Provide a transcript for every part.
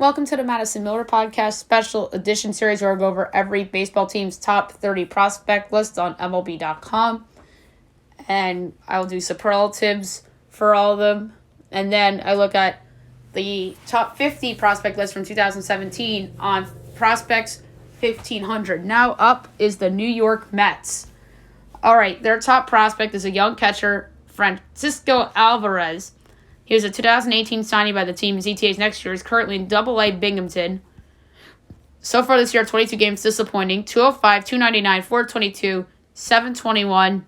Welcome to the Madison Miller Podcast Special Edition Series where I go over every baseball team's top 30 prospect list on MLB.com. And I'll do superlatives for all of them. And then I look at the top 50 prospect list from 2017 on Prospects 1500. Now up is the New York Mets. All right, their top prospect is a young catcher, Cisco Alvarez. He was a 2018 signing by the team. His ETAs next year is currently in Double-A Binghamton. So far this year, 22 games disappointing. 205, 299, 422, 721,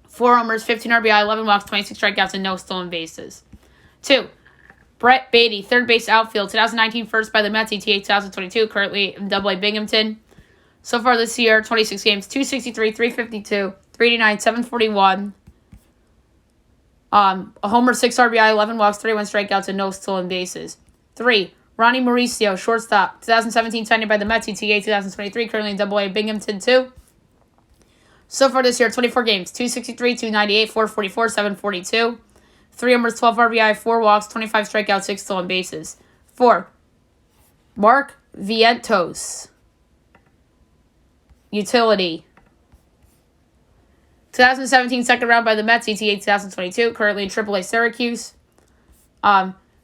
4 homers, 15 RBI, 11 walks, 26 strikeouts, and no stolen bases. 2. Bret Beatty, third base outfield, 2019 first by the Mets, ETA 2022, currently in Double-A Binghamton. So far this year, 26 games, 263, 352, 389, 741. A homer, 6 RBI, 11 walks, 31 strikeouts, and no stolen bases. 3. Ronnie Mauricio, shortstop, 2017 signed by the Mets, ETA 2023, currently in Double-A Binghamton 2. So far this year, 24 games, 263, 298, 444, 742. 3 homers, 12 RBI, 4 walks, 25 strikeouts, 6 stolen bases. 4. Mark Vientos, utility, 2017 second round by the Mets, ETA 2022, currently in AAA Syracuse.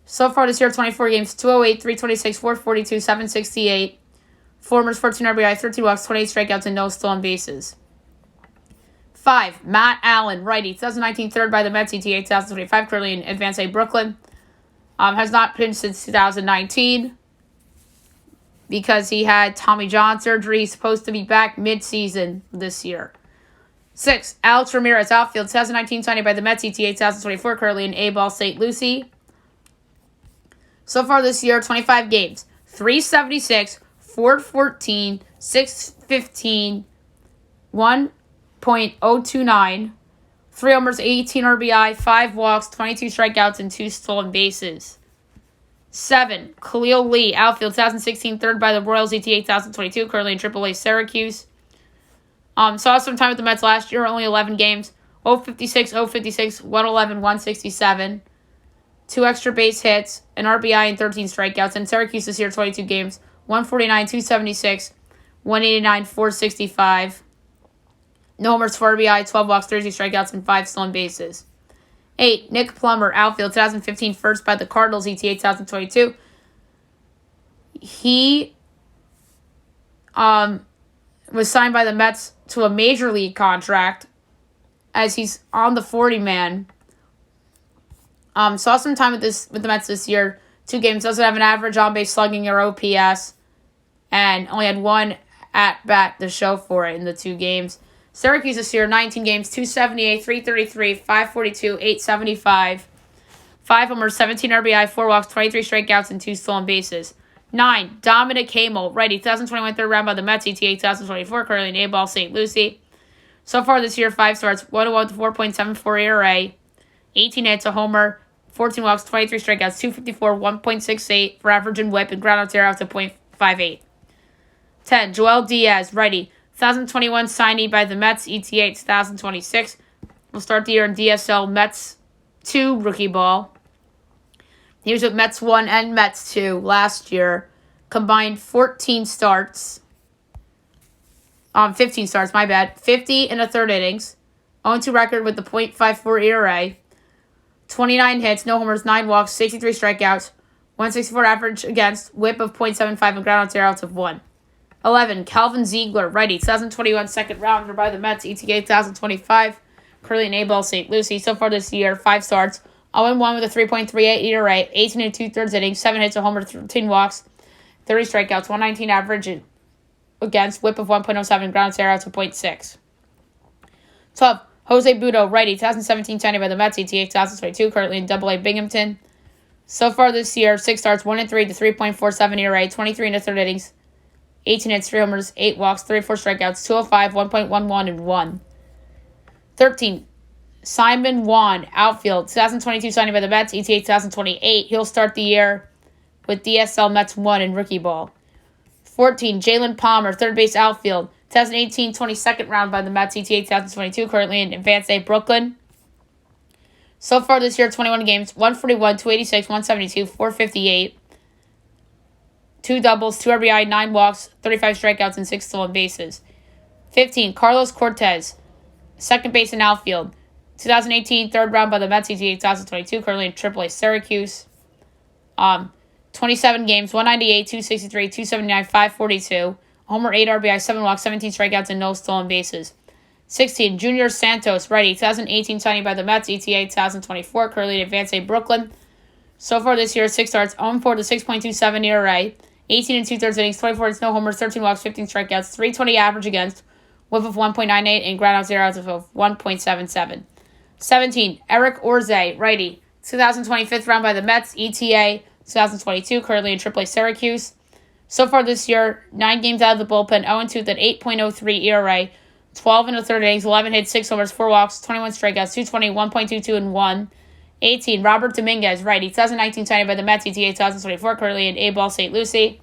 So far this year, 24 games, 208, 326, 442, 768. 4 homers, 14 RBI, 13 walks, 28 strikeouts, and no stolen bases. 5. Matt Allen, righty, 2019 third by the Mets, ETA 2025, currently in Advance A, Brooklyn. Has not pitched since 2019 because he had Tommy John surgery. He's supposed to be back mid-season this year. 6. Alex Ramirez, outfield, 2019 signing by the Mets, ETA 2024, currently in A-Ball St. Lucie. So far this year, 25 games, 376, 414, 615, 1.029, 3 homers, 18 RBI, 5 walks, 22 strikeouts, and 2 stolen bases. 7. Khalil Lee, outfield, 2016 third by the Royals, ETA 2022, currently in AAA Syracuse. Saw some time with the Mets last year, only 11 games, 056, 056, 111, 167, 2 extra base hits, an RBI, and 13 strikeouts. And Syracuse this year, 22 games, 149, 276, 189, 465, no homers, 4 RBI, 12 walks, 32 strikeouts, and 5 stolen bases. 8. Nick Plummer, outfield, 2015 first by the Cardinals, ETA 2022. He was signed by the Mets to a major league contract as he's on the 40-man. Saw some time with the Mets this year. 2 games, doesn't have an average on-base slugging or OPS, and only had 1 at-bat to show for it in the 2 games. Syracuse this year, 19 games, 278, 333, 542, 875, 5 homers, 17 RBI, 4 walks, 23 strikeouts, and 2 stolen bases. 9. Dominic Smith, righty, 2021 third round by the Mets, ETA 2024, currently in A-Ball St. Lucie. So far this year, 5 starts, 101 with 4.74 ERA, 18 hits, a homer, 14 walks, 23 strikeouts, 254, 1.68 for average and whip, and ground out to error out to .58. 10. Joel Diaz, righty, 2021 signee by the Mets, ETA 2026. Will start the year in DSL Mets 2 rookie ball. He was with Mets 1 and Mets 2 last year. Combined 14 starts. 15 starts, my bad. 50 in the third innings. 0-2 record with the .54 ERA. 29 hits, no homers, 9 walks, 63 strikeouts. 164 average against, whip of .75 and ground out to error of 1. 11. Calvin Ziegler, righty, 2021 second rounder by the Mets, ETA 2025. Currently in A-Ball St. Lucie. So far this year, 5 starts. 0-1 with a 3.38 ERA, 18 and 2/3 innings, 7 hits, a homer, 13 walks, 30 strikeouts, 119 average against, whip of 1.07, ground to error to .6. 12. Jose Butto, righty, 2017 signed by the Mets, ETA 2022, currently in Double-A Binghamton. So far this year, 6 starts, 1 and 3 to 3.47 ERA, 23 and 1/3 innings, 18 hits, 3 homers, 8 walks, 34 strikeouts, 205, 1.11, and 1. 13. Simon Juan, outfield, 2022 signing by the Mets, ETA 2028. He'll start the year with DSL Mets 1 in rookie ball. 14. Jalen Palmer, third base outfield, 2018 22nd round by the Mets, ETA 2022, currently in Advance A, Brooklyn. So far this year, 21 games, 141, 286, 172, 458. 2 doubles, 2 RBI, 9 walks, 35 strikeouts, and 6 stolen bases. 15, Carlos Cortez, second base and outfield. 2018, third round by the Mets, ETA 2022, currently in AAA Syracuse. 27 games, 198, 263, 279, 542. Homer, 8 RBI, 7 walks, 17 strikeouts, and no stolen bases. 16, Junior Santos, righty, 2018 signing by the Mets, ETA 2024, currently in Advance A, Brooklyn. So far this year, 6 starts, 0-4 to 6.27 ERA, 18 and 2/3 innings, 24 hits, no homers, 13 walks, 15 strikeouts, 320 average against, whip of 1.98, and groundouts, zeros of 1.77. 17, Eric Orze, righty, 2025th round by the Mets, ETA 2022, currently in AAA Syracuse. So far this year, 9 games out of the bullpen, 0-2 with an 8.03 ERA, 12 and 1/3 innings, 11 hits, 6 homers, 4 walks, 21 strikeouts, 220, 1.22, and 1. 18, Robert Dominguez, righty, 2019 signed by the Mets, ETA 2024, currently in A-Ball St. Lucie.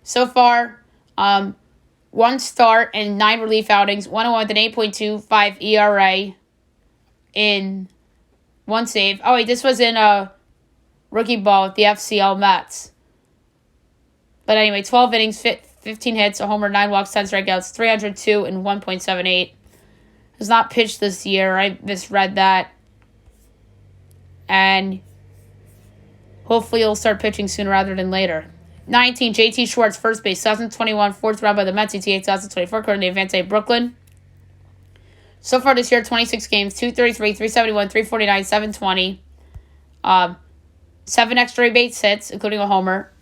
So far, 1 start and 9 relief outings, 101 with an 8.25 ERA in 1 save. Oh, wait, this was in a rookie ball with the FCL Mets. But anyway, 12 innings, 15 hits, a homer, 9 walks, 10 strikeouts, 302 and 1.78. Has not pitched this year. I misread that. And hopefully he'll start pitching sooner rather than later. 19, JT Schwartz, first base, 2021, 4th round by the Mets, ETA 2024, currently in Advance A, Brooklyn. So far this year, 26 games, 233, 371, 349, 720. 7 extra base hits, including a homer.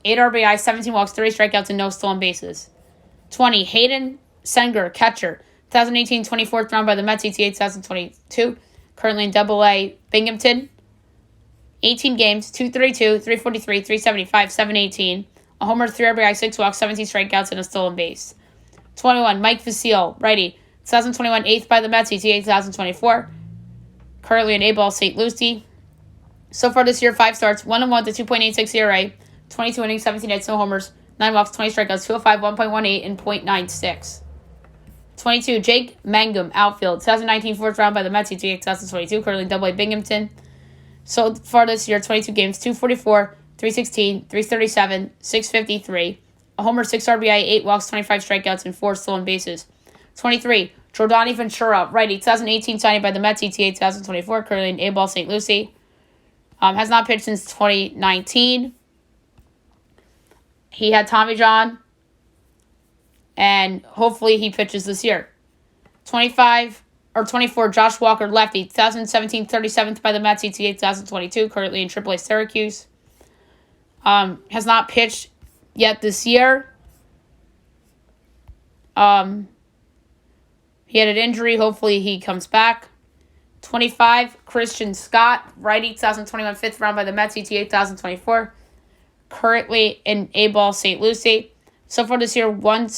8 RBI, 17 walks, 30 strikeouts, and no stolen bases. 20, Hayden Senger, catcher, 2018, 24th round by the Mets, ETA 2022, currently in AA Binghamton. 18 games, 232, 343, 375, 718. A homer, 3 RBI, 6 walks, 17 strikeouts, and a stolen base. 21, Mike Vasile, righty, 2021, 8th by the Mets, ETA 2024, currently in A-Ball St. Lucie. So far this year, 5 starts, 1-1 to 2.86 ERA, 22 innings, 17 hits, no homers, 9 walks, 20 strikeouts, 205, 1.18, and .96. 22, Jake Mangum, outfield, 2019 4th round by the Mets, ETA 2022, currently in AA Binghamton. So far this year, 22 games, 244, 316, 337, 653. A homer, 6 RBI, 8 walks, 25 strikeouts, and 4 stolen bases. 23, Jordani Ventura, righty, 2018 signing by the Mets, ETA 2024, currently in A-Ball St. Lucie. Has not pitched since 2019. He had Tommy John, and hopefully he pitches this year. 24, Josh Walker, lefty, 2017 37th by the Mets, ETA 2022, currently in AAA Syracuse. Has not pitched yet this year. He had an injury. Hopefully he comes back. 25, Christian Scott, righty, 2021 5th round by the Mets, ETA 2024, currently in A-Ball St. Lucie. So far this year, 1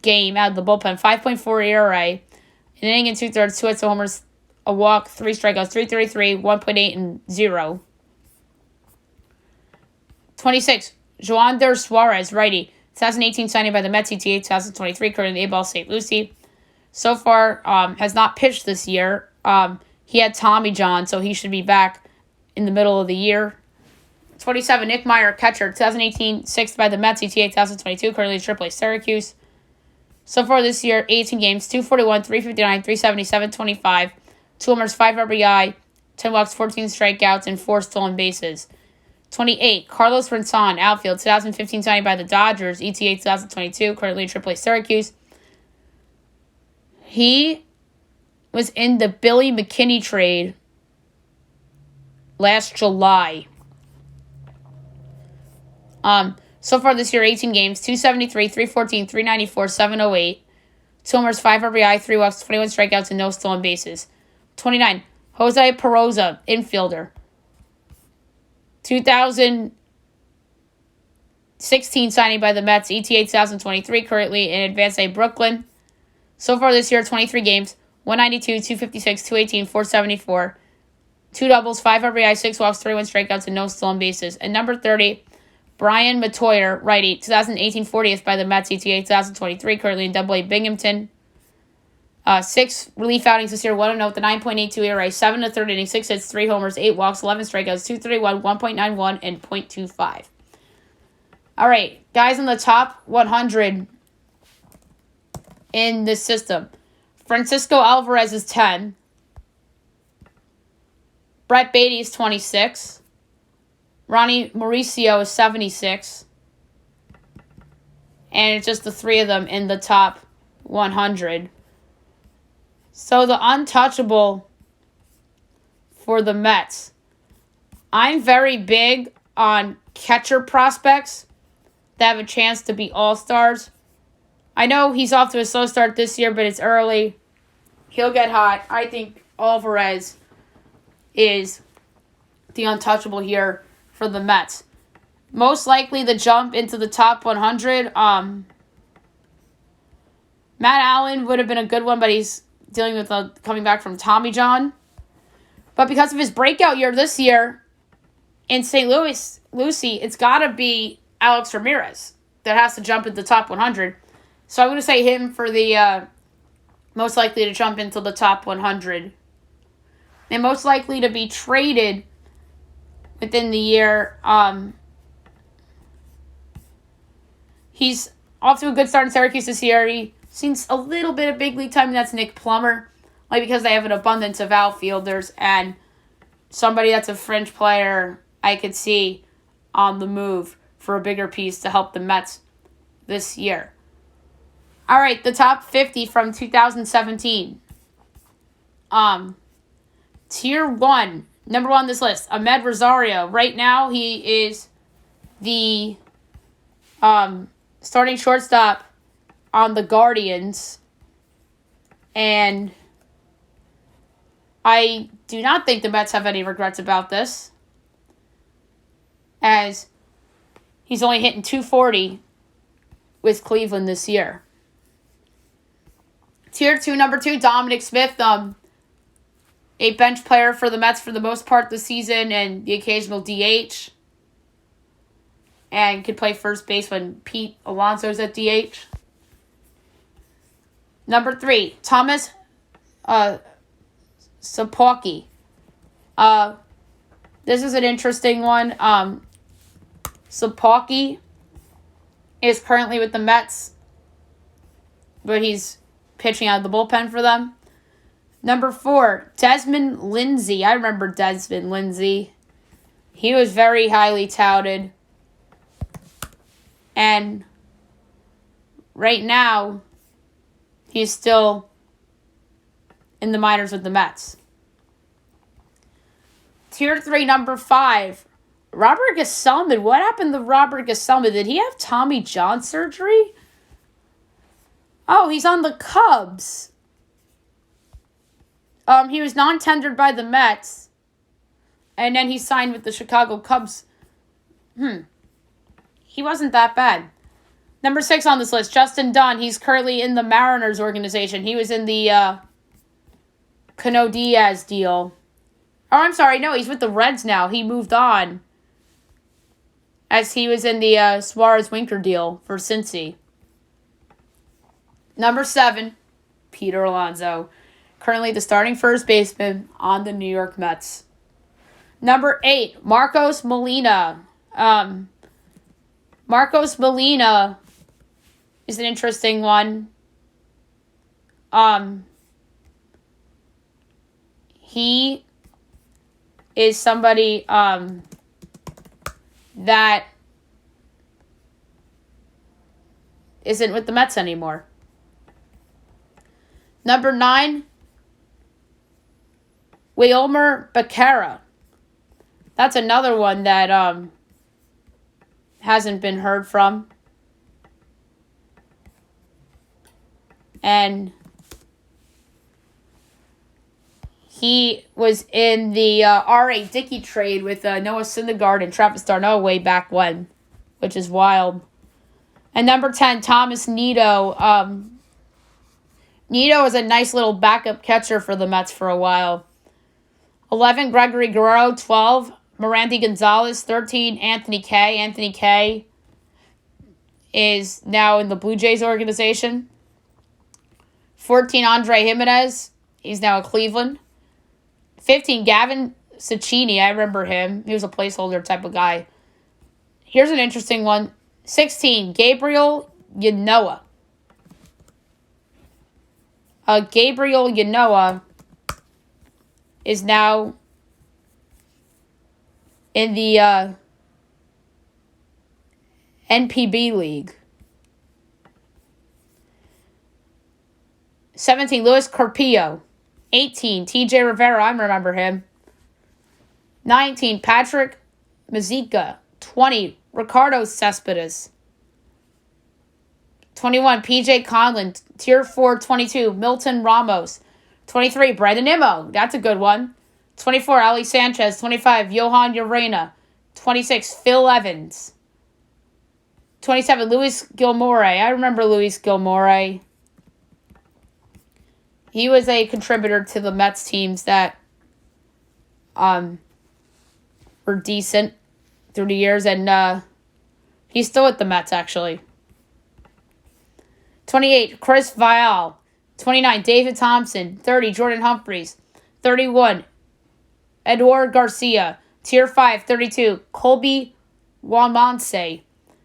game out of the bullpen, 5.4 ERA, an inning and 2/3, 2 hits, 2 homers, a walk, 3 strikeouts, 333, 1.8, and 0. 26, Johan Der Suarez, righty, 2018 signing by the Mets, ETA 2023, currently in A-Ball St. Lucie. So far, has not pitched this year. He had Tommy John, so he should be back in the middle of the year. 27, Nick Meyer, catcher, 2018 6th by the Mets, ETA 2022, currently in AAA Syracuse. So far this year, 18 games, 241, 359, 370, 725, 2 homers, 5 RBI, 10 walks, 14 strikeouts, and 4 stolen bases. 28, Carlos Rinson, outfield, 2015 signed by the Dodgers, ETA 2022, currently in AAA Syracuse. He was in the Billy McKinney trade last July. So far this year, 18 games, 273, 314, 394, 708, 2 homers, 5 RBI, 3 walks, 21 strikeouts, and no stolen bases. 29, Jose Peroza, infielder, 2016 signing by the Mets, ETA 2023, currently in Advance A, Brooklyn. So far this year, 23 games, 192, 256, 218, 474, 2 doubles, 5 RBI, 6 walks, 31 strikeouts, and no stolen bases. And number 30, Brian Matoyer, righty, 2018 40th by the Mets, ETA 2023, currently in AA Binghamton. 6 relief outings this year, 1-0 with a 9.82 ERA, 7 1/3 innings, 6 hits, 3 homers, 8 walks, 11 strikeouts, 231, 1.91, and .25. All right, guys in the top 100 in this system. Cisco Alvarez is 10. Bret Beatty is 26. Ronnie Mauricio is 76. And it's just the three of them in the top 100. So the untouchable for the Mets. I'm very big on catcher prospects that have a chance to be all-stars. I know he's off to a slow start this year, but it's early. He'll get hot. I think Alvarez is the untouchable here for the Mets. Most likely to jump into the top 100. Matt Allen would have been a good one, but he's dealing with coming back from Tommy John. But because of his breakout year this year in St. Louis, Lucy, it's got to be Alex Ramirez that has to jump into the top 100. So I'm going to say him for the most likely to jump into the top 100. And most likely to be traded within the year. He's off to a good start in Syracuse this year. He's seen a little bit of big league time, and that's Nick Plummer. Because they have an abundance of outfielders, and somebody that's a fringe player I could see on the move for a bigger piece to help the Mets this year. All right, the top 50 from 2017. Tier 1, number 1 on this list, Ahmed Rosario. Right now, he is the starting shortstop on the Guardians. And I do not think the Mets have any regrets about this, as he's only hitting .240 with Cleveland this year. Tier 2, number 2, Dominic Smith, a bench player for the Mets for the most part this season and the occasional DH. And could play first base when Pete Alonso's at DH. Number 3, Thomas Sapocki. This is an interesting one. Sapocki is currently with the Mets, but he's pitching out of the bullpen for them. Number 4, Desmond Lindsay. I remember Desmond Lindsay. He was very highly touted. And right now, he's still in the minors with the Mets. Tier 3, number 5, Robert Gesellman. What happened to Robert Gesellman? Did he have Tommy John surgery? Oh, he's on the Cubs. He was non-tendered by the Mets, and then he signed with the Chicago Cubs. He wasn't that bad. Number 6 on this list, Justin Dunn. He's currently in the Mariners organization. He was in the Cano Diaz deal. Oh, I'm sorry. No, he's with the Reds now. He moved on, as he was in the Suarez-Winker deal for Cincy. Number 7, Peter Alonso. Currently the starting first baseman on the New York Mets. Number 8, Marcos Molina. Marcos Molina is an interesting one. He is somebody that isn't with the Mets anymore. Number 9, Wilmer Becerra. That's another one that hasn't been heard from. And he was in the R.A. Dickey trade with Noah Syndergaard and Travis d'Arnaud way back when, which is wild. And number 10, Thomas Nido. Nido was a nice little backup catcher for the Mets for a while. 11, Gregory Guerrero. 12, Merandy Gonzalez. 13, Anthony Kay. Anthony Kay is now in the Blue Jays organization. 14, Andre Jimenez. He's now at Cleveland. 15, Gavin Cecchini. I remember him. He was a placeholder type of guy. Here's an interesting one. 16, Gabriel Yanowa. Gabriel Yanowa is now in the NPB League. 17, Luis Carpio. 18, TJ Rivera. I remember him. 19, Patrick Mazeika. 20, Ricardo Cespedes. 21, PJ Conlon. Tier 4, 22, Milton Ramos. 23, Brandon Nimmo. That's a good one. 24, Ali Sanchez. 25, Johan Der. 26, Phil Evans. 27, Luis Gilmore. I remember Luis Gilmore. He was a contributor to the Mets teams that were decent through the years, and he's still at the Mets, actually. 28, Chris Vial. 29, David Thompson. 30, Jordan Humphreys. 31, Edward Garcia. Tier 5, 32, Colby Wamonse.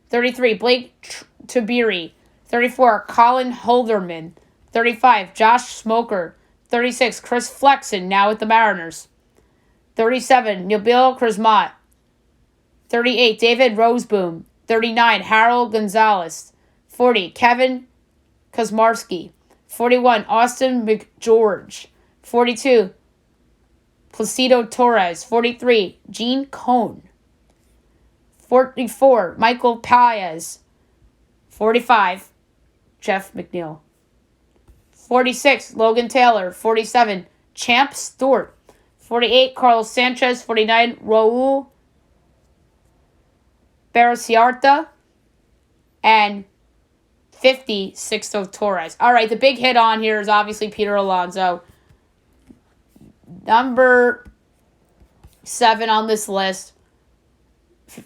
33, Blake Tiberi. 34, Colin Holderman. 35, Josh Smoker. 36, Chris Flexen, now with the Mariners. 37, Nabil Krismat. 38, David Roseboom. 39, Harold Gonzalez. 40, Kevin Kosmarski. 41, Austin McGeorge. 42, Placido Torres. 43, Gene Cone. 44, Michael Paez. 45, Jeff McNeil. 46, Logan Taylor. 47, Champ Stewart. 48, Carlos Sanchez. 49, Raul Barciarta. And 50, Sixto Torres. All right, the big hit on here is obviously Peter Alonso. Number 7 on this list.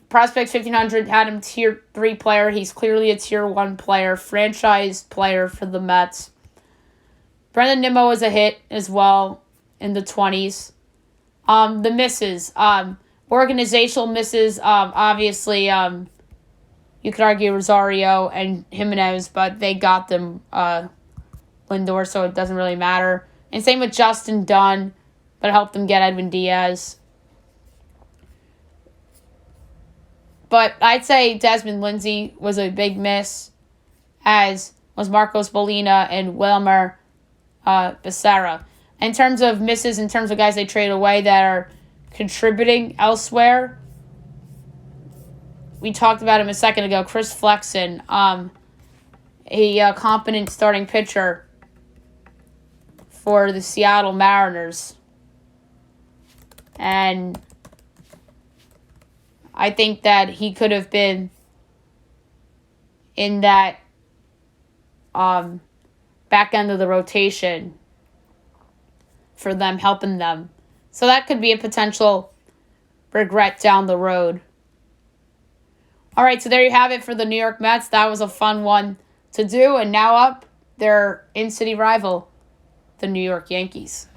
Prospects 1500 had him tier 3 player. He's clearly a tier 1 player, franchise player for the Mets. Brandon Nimmo is a hit as well in the 20s. The misses. Organizational misses. Obviously, you could argue Rosario and Jimenez, but they got them Lindor, so it doesn't really matter. And same with Justin Dunn, but it helped them get Edwin Diaz. But I'd say Desmond Lindsay was a big miss, as was Marcos Molina and Wilmer Becerra. In terms of misses, in terms of guys they trade away that are contributing elsewhere, we talked about him a second ago. Chris Flexen, a competent starting pitcher for the Seattle Mariners. And I think that he could have been in that back end of the rotation for them, helping them. So that could be a potential regret down the road. All right, so there you have it for the New York Mets. That was a fun one to do. And now up, their in-city rival, the New York Yankees.